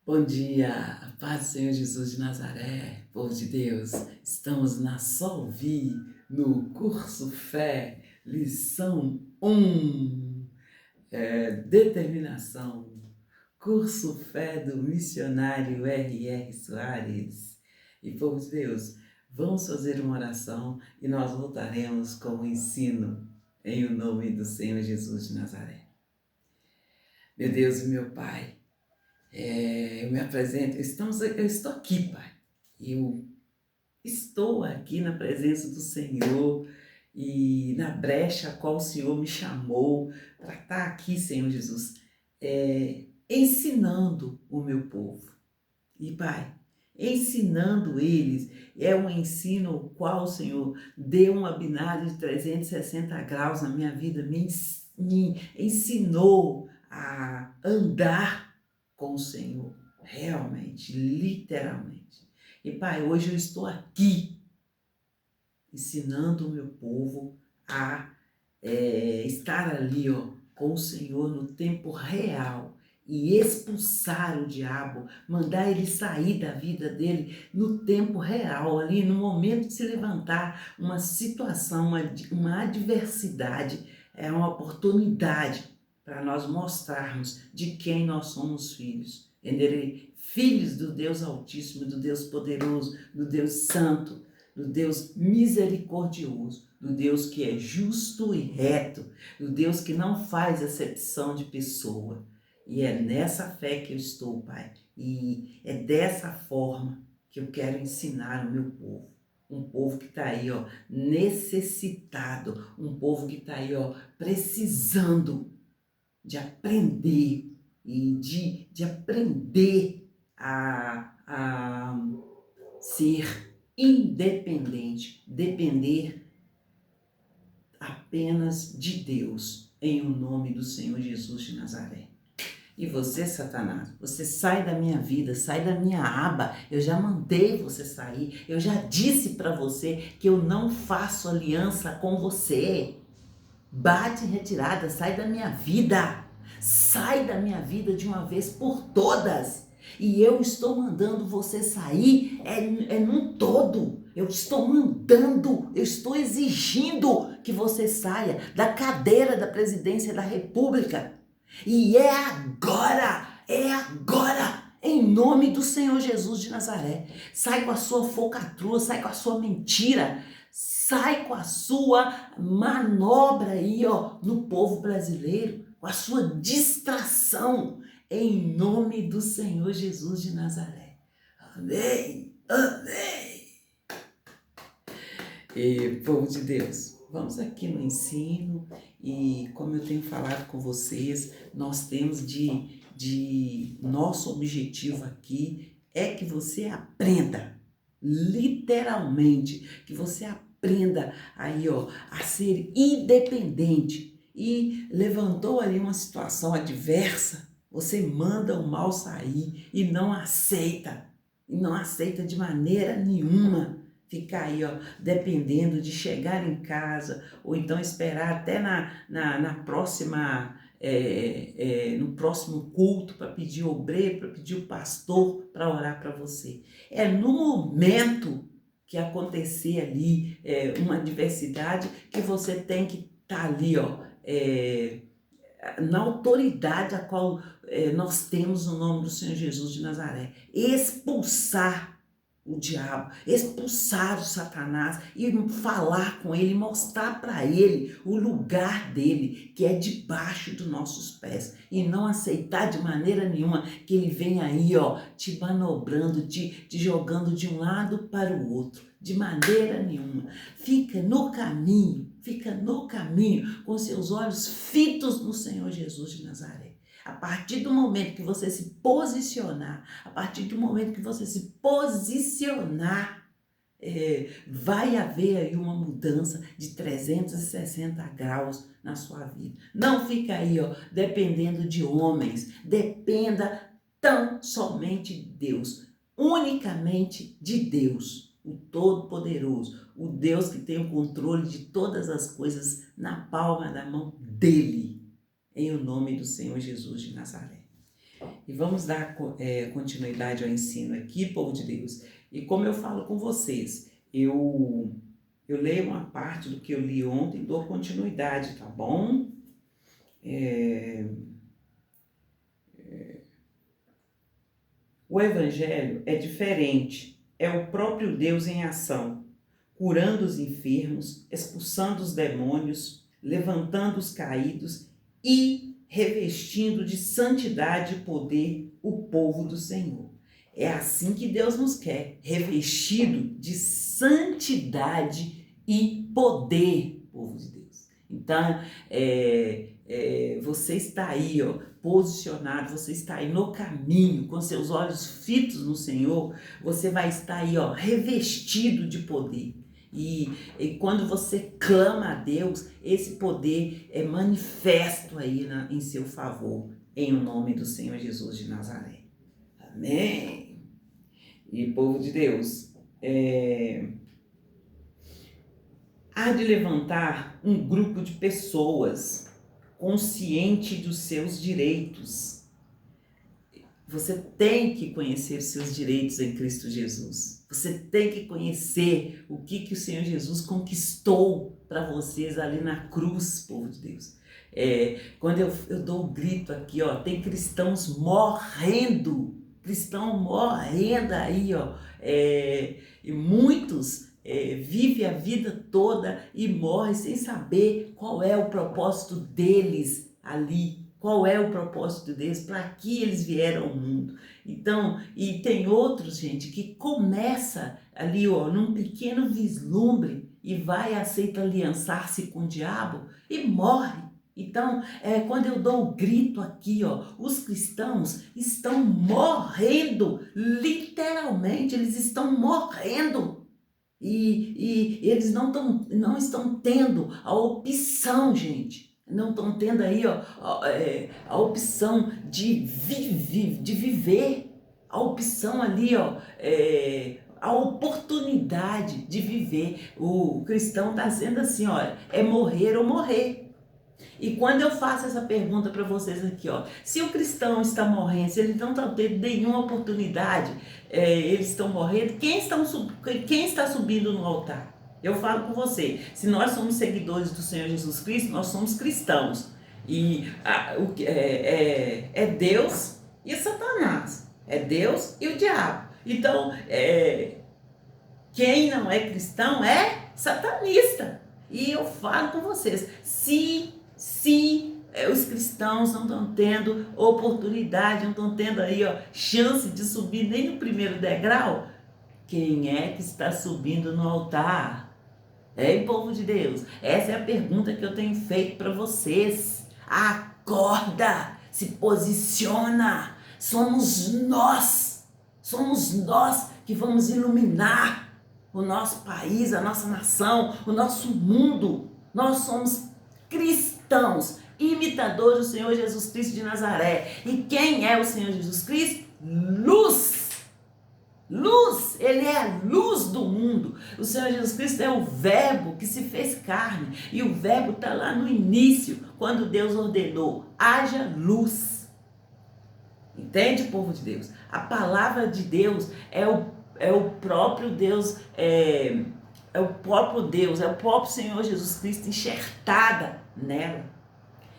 Bom dia, a paz do Senhor Jesus de Nazaré, povo de Deus. Estamos na Solvi, no curso Fé, lição 1, determinação. Curso Fé do missionário R.R. Soares. E, povo de Deus, vamos fazer uma oração e nós voltaremos com o ensino em o nome do Senhor Jesus de Nazaré. Meu Deus e meu Pai, eu me apresento, eu estou aqui, Pai. Eu estou aqui na presença do Senhor e na brecha a qual o Senhor me chamou para estar aqui, Senhor Jesus, ensinando o meu povo. E, Pai, ensinando eles, é um ensino o qual o Senhor deu uma binário de 360 graus na minha vida, me ensinou a andar com o Senhor, realmente, literalmente. E, Pai, hoje eu estou aqui ensinando o meu povo a estar ali, com o Senhor no tempo real e expulsar o diabo, mandar ele sair da vida dele no tempo real, ali no momento de se levantar uma situação, uma adversidade, é uma oportunidade para nós mostrarmos de quem nós somos filhos. Filhos do Deus Altíssimo, do Deus Poderoso, do Deus Santo, do Deus misericordioso, do Deus que é justo e reto, do Deus que não faz acepção de pessoa. E é nessa fé que eu estou, Pai. E é dessa forma que eu quero ensinar o meu povo. Um povo que está aí, necessitado. Um povo que está aí, precisando de aprender e de aprender a ser independente, depender apenas de Deus, em o nome do Senhor Jesus de Nazaré. E você, Satanás, você sai da minha vida, sai da minha aba, eu já mandei você sair, eu já disse para você que eu não faço aliança com você. Bate em retirada, sai da minha vida de uma vez por todas. E eu estou mandando você sair, num todo. Eu estou mandando, eu estou exigindo que você saia da cadeira da presidência da República. E é agora, em nome do Senhor Jesus de Nazaré. Sai com a sua focatrua, sai com a sua mentira, sai com a sua manobra aí, no povo brasileiro, com a sua distração, em nome do Senhor Jesus de Nazaré. Amém, amém. E, povo de Deus, vamos aqui no ensino e, como eu tenho falado com vocês, nós temos nosso objetivo aqui é que você aprenda, literalmente, que você aprenda aí, a ser independente. E levantou ali uma situação adversa, você manda o mal sair e não aceita de maneira nenhuma ficar aí, dependendo de chegar em casa ou então esperar até na próxima, no próximo culto para pedir o obreiro, para pedir o pastor para orar para você. É no momento que acontecer ali uma adversidade que você tem que estar ali, na autoridade a qual nós temos no nome do Senhor Jesus de Nazaré, expulsar o diabo, expulsar o Satanás e falar com ele, mostrar para ele o lugar dele, que é debaixo dos nossos pés, e não aceitar de maneira nenhuma que ele venha aí, te manobrando, te jogando de um lado para o outro, de maneira nenhuma. Fica no caminho com seus olhos fitos no Senhor Jesus de Nazaré. A partir do momento que você se posicionar, vai haver aí uma mudança de 360 graus na sua vida. Não fica aí, dependendo de homens. Dependa tão somente de Deus, unicamente de Deus, o Todo-Poderoso, o Deus que tem o controle de todas as coisas na palma da mão dele, em o nome do Senhor Jesus de Nazaré. E vamos dar continuidade ao ensino aqui, povo de Deus. E como eu falo com vocês, eu leio uma parte do que eu li ontem e dou continuidade, tá bom? O Evangelho é diferente, é o próprio Deus em ação, curando os enfermos, expulsando os demônios, levantando os caídos e revestindo de santidade e poder o povo do Senhor. É assim que Deus nos quer, revestido de santidade e poder, povo de Deus. Então, você está aí, posicionado, você está aí no caminho, com seus olhos fitos no Senhor, você vai estar aí, revestido de poder. E quando você clama a Deus, esse poder é manifesto aí em seu favor, em o nome do Senhor Jesus de Nazaré. Amém. E povo de Deus, há de levantar um grupo de pessoas consciente dos seus direitos. Você tem que conhecer os seus direitos em Cristo Jesus. Você tem que conhecer o que o Senhor Jesus conquistou para vocês ali na cruz, povo de Deus. Quando eu dou um grito aqui, tem cristãos morrendo aí, e muitos vivem a vida toda e morrem sem saber qual é o propósito deles ali. Qual é o propósito deles? Para que eles vieram ao mundo? Então, e tem outros, gente, que começa ali, num pequeno vislumbre e aceita aliançar-se com o diabo e morre. Então, quando eu dou o grito aqui, os cristãos estão morrendo, literalmente, eles estão morrendo. E eles não estão tendo a opção, gente. Não estão tendo aí a opção de viver, a opção ali, a oportunidade de viver. O cristão está sendo assim, é morrer ou morrer. E quando eu faço essa pergunta para vocês aqui, se o cristão está morrendo, se ele não está tendo nenhuma oportunidade, eles estão morrendo, quem está subindo no altar? Eu falo com você, se nós somos seguidores do Senhor Jesus Cristo, nós somos cristãos. E é Deus e Satanás, é Deus e o diabo. Então, quem não é cristão é satanista. E eu falo com vocês, se os cristãos não estão tendo oportunidade, não estão tendo aí chance de subir nem no primeiro degrau, quem é que está subindo no altar? Povo de Deus, essa é a pergunta que eu tenho feito para vocês. Acorda, se posiciona, somos nós que vamos iluminar o nosso país, a nossa nação, o nosso mundo. Nós somos cristãos, imitadores do Senhor Jesus Cristo de Nazaré. E quem é o Senhor Jesus Cristo? Luz, ele é a luz do mundo. O Senhor Jesus Cristo é o verbo que se fez carne. E o verbo está lá no início, quando Deus ordenou, haja luz. Entende, povo de Deus? A palavra de Deus é o próprio Deus, é o próprio Deus, é o próprio Senhor Jesus Cristo enxertada nela.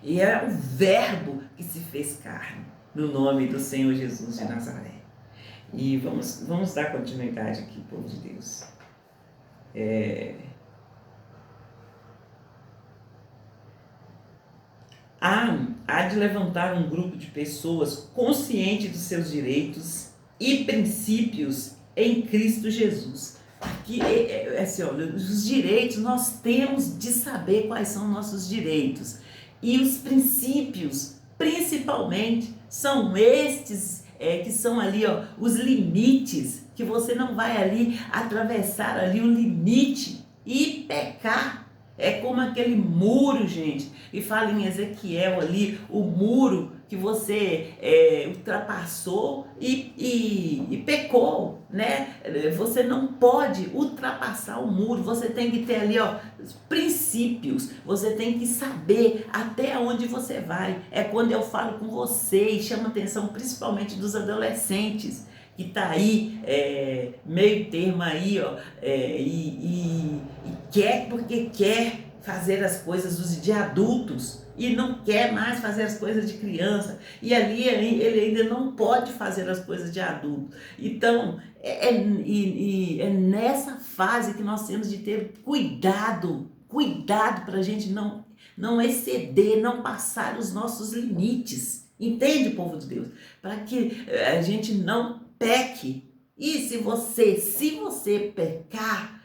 E é o verbo que se fez carne, no nome do Senhor Jesus de Nazaré. E vamos dar continuidade aqui, povo de Deus. Há de levantar um grupo de pessoas conscientes dos seus direitos e princípios em Cristo Jesus. Aqui, assim, olha, os direitos, nós temos de saber quais são nossos direitos. E os princípios, principalmente, são estes que são ali, os limites, que você não vai ali atravessar ali o limite e pecar. É como aquele muro, gente, e fala em Ezequiel ali, o muro que que você ultrapassou e pecou, né? Você não pode ultrapassar o muro, você tem que ter ali, ó, princípios, você tem que saber até onde você vai. É quando eu falo com você e chamo a atenção principalmente dos adolescentes, que tá aí, meio termo aí, ó, e quer porque quer fazer as coisas de adultos e não quer mais fazer as coisas de criança, e ali ele ainda não pode fazer as coisas de adulto. Então, é nessa fase que nós temos de ter cuidado para a gente não exceder, não passar os nossos limites. Entende, povo de Deus? Para que a gente não peque. E se você pecar,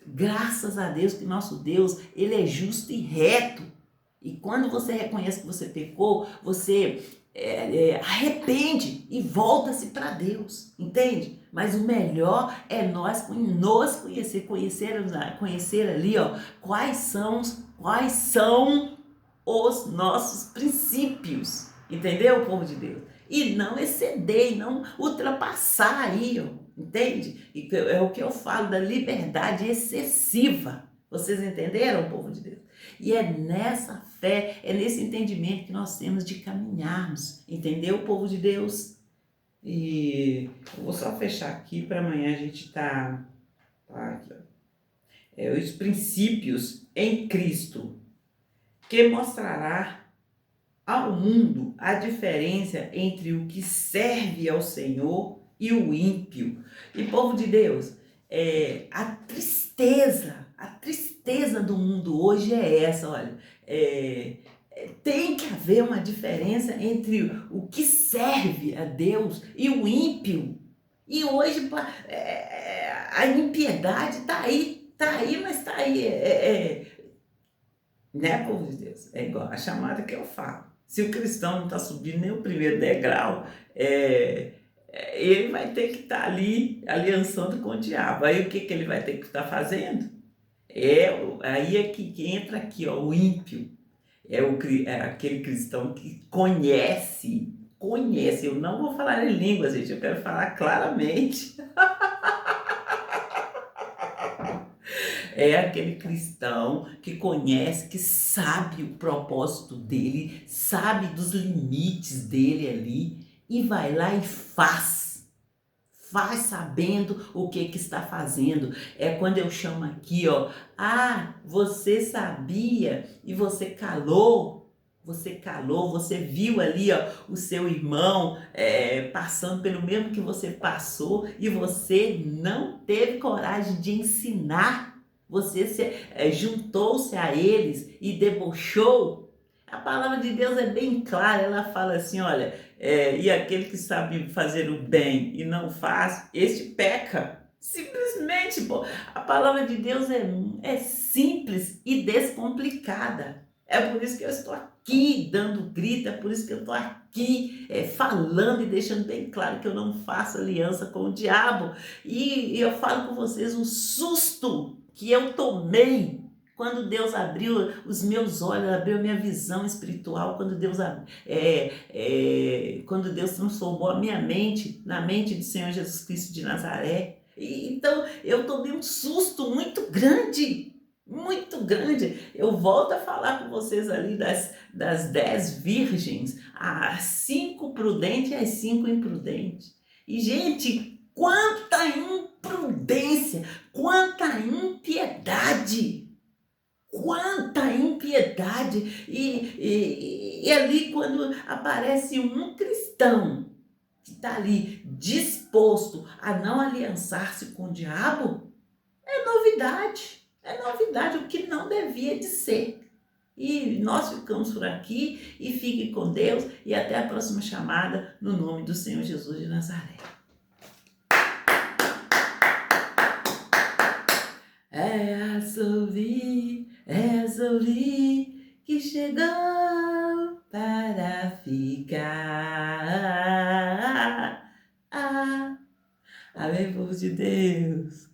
graças a Deus que nosso Deus, ele é justo e reto. E quando você reconhece que você pecou, você arrepende e volta-se para Deus, entende? Mas o melhor é nós nos conhecer ali, ó, quais são os nossos princípios, entendeu, povo de Deus? E não exceder, e não ultrapassar aí, ó, entende? E é o que eu falo da liberdade excessiva. Vocês entenderam, povo de Deus? E é nessa fé, é nesse entendimento que nós temos de caminharmos, entendeu, povo de Deus? E eu vou só fechar aqui para amanhã a gente tá aqui, ó. Os princípios em Cristo, que mostrará ao mundo a diferença entre o que serve ao Senhor e o ímpio. E povo de Deus, a tristeza do mundo hoje é essa, olha, tem que haver uma diferença entre o que serve a Deus e o ímpio. E hoje a impiedade está aí, mas está aí, né, povo de Deus? É igual a chamada que eu falo. Se o cristão não está subindo nem o primeiro degrau, ele vai ter que estar ali aliançando com o diabo. Aí o que ele vai ter que estar fazendo? Aí é que entra aqui, ó, o ímpio. É aquele cristão que conhece. Eu não vou falar em línguas, gente, eu quero falar claramente. É aquele cristão que conhece, que sabe o propósito dele, sabe dos limites dele ali e vai lá e faz sabendo o que está fazendo. É quando eu chamo aqui, ó, você sabia e você calou. Você viu ali, ó, o seu irmão passando pelo mesmo que você passou e você não teve coragem de ensinar. Você juntou-se a eles e debochou. A palavra de Deus é bem clara, ela fala assim, olha, e aquele que sabe fazer o bem e não faz, este peca. Simplesmente, pô, a palavra de Deus é simples e descomplicada. É por isso que eu estou aqui dando grito, é por isso que eu estou aqui falando e deixando bem claro que eu não faço aliança com o diabo. E eu falo com vocês um susto que eu tomei quando Deus abriu os meus olhos, abriu a minha visão espiritual, quando Deus transformou a minha mente na mente do Senhor Jesus Cristo de Nazaré. Então eu tomei um susto muito grande. Muito grande. Eu volto a falar com vocês ali das 10 virgens, as 5 prudentes e as 5 imprudentes. E, gente, quanta imprudência, quanta impiedade. Quanta impiedade! E ali, quando aparece um cristão que está ali disposto a não aliançar-se com o diabo, é novidade. É novidade, o que não devia de ser. E nós ficamos por aqui e fiquem com Deus e até a próxima chamada no nome do Senhor Jesus de Nazaré. Resolvi que chegou para ficar. Amém, povo de Deus.